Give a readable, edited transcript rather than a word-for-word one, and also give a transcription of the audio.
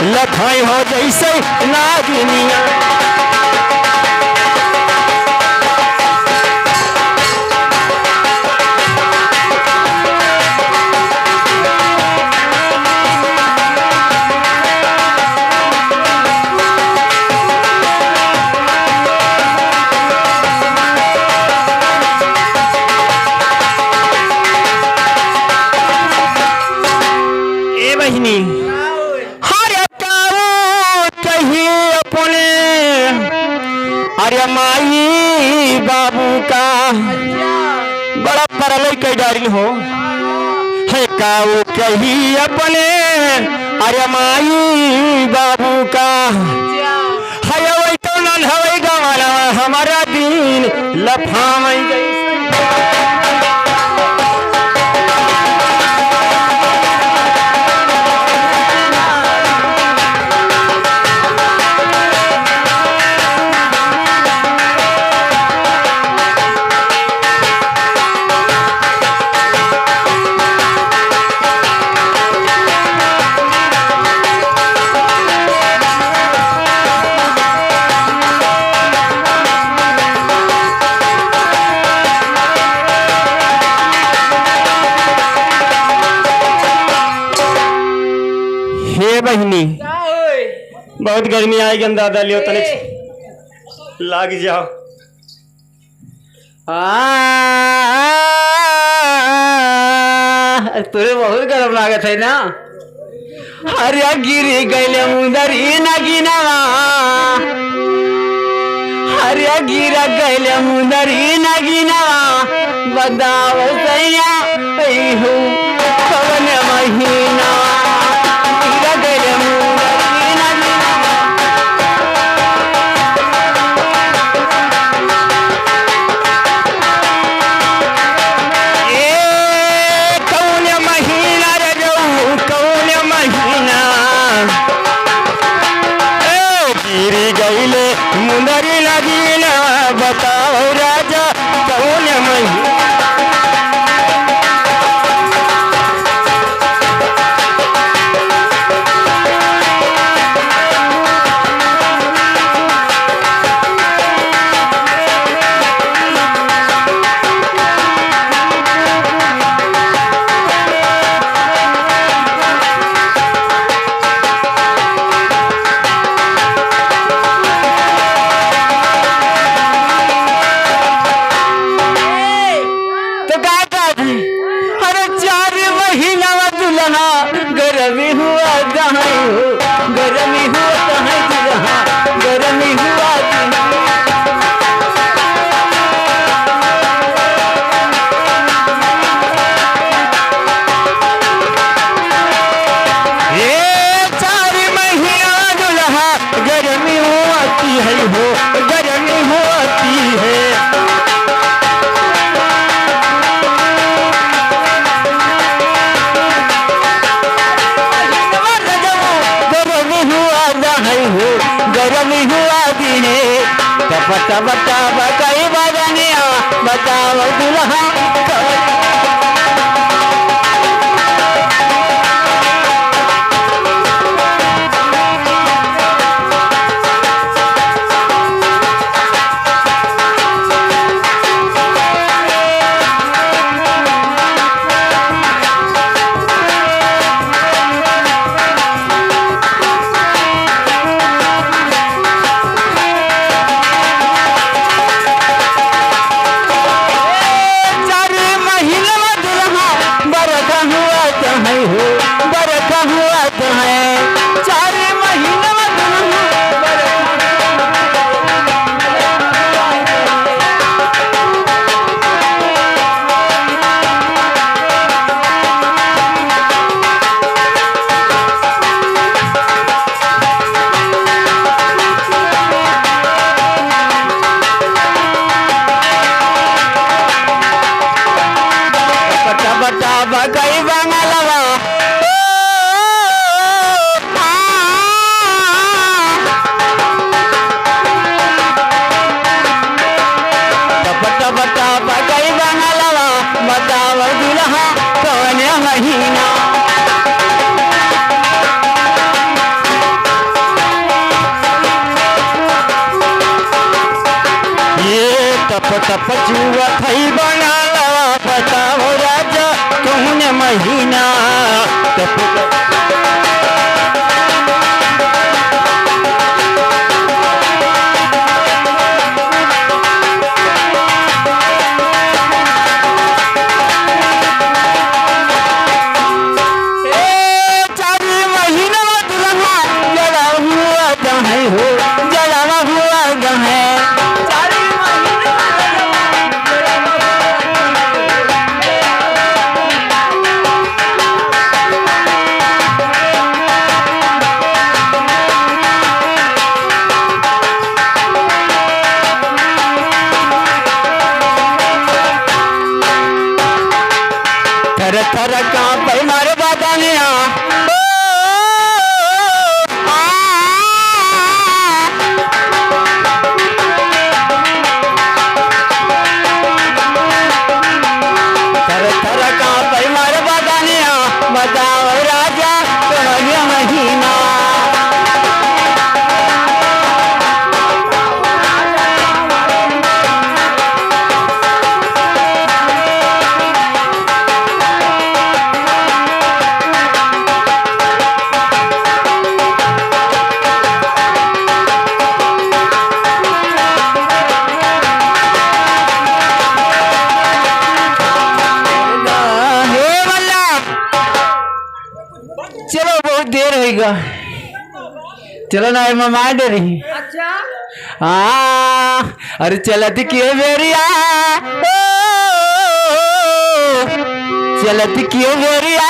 लखाई हो जैसे नागिनिया। अरे माई बाबू का बड़ा परलय के डारी हो है का वो कही अपने। अरे माई बाबू का है वही तो नन हवई गवाना हमारा दिन लफावई गई। बहिनी बहुत गर्मी आएगी, अंदाजा लियो तने लाग जाओ। तुरे बहुत गर्म लागत है ना। अरे गिरी गैले मुंदरी नगिनवा, अरे गिरा गैले मुंदरी नगिनवा। बताओ सैया हो कौन महीना गिरा गैले मुंदरी नगिनवा। ए कौन महीना रे जाऊ कौन महीना। ए गिरी गैले मुंदरी नगिनवा। बताओ राजा कौन महीना। गरमी हुआ गरमी हुआ गरमी हुआ। ये 4 महीना दुल्हा गरमी होती है हो गरमी होती है। गरमी हुआ दिने बता बता बताई बदनिया। बताओ दुल्हा पचुआ थई बना लवा बताओ राजा कौन महीना थर थर कांपे मारे बादानिया थर थर कांपे मारे बादानिया बताओ राजा कौन महीना चलो बहुत देर होगा चलो ना मामा डरी अच्छा हाँ अरे चलत क्यों बेरिया चलत क्यों बेरिया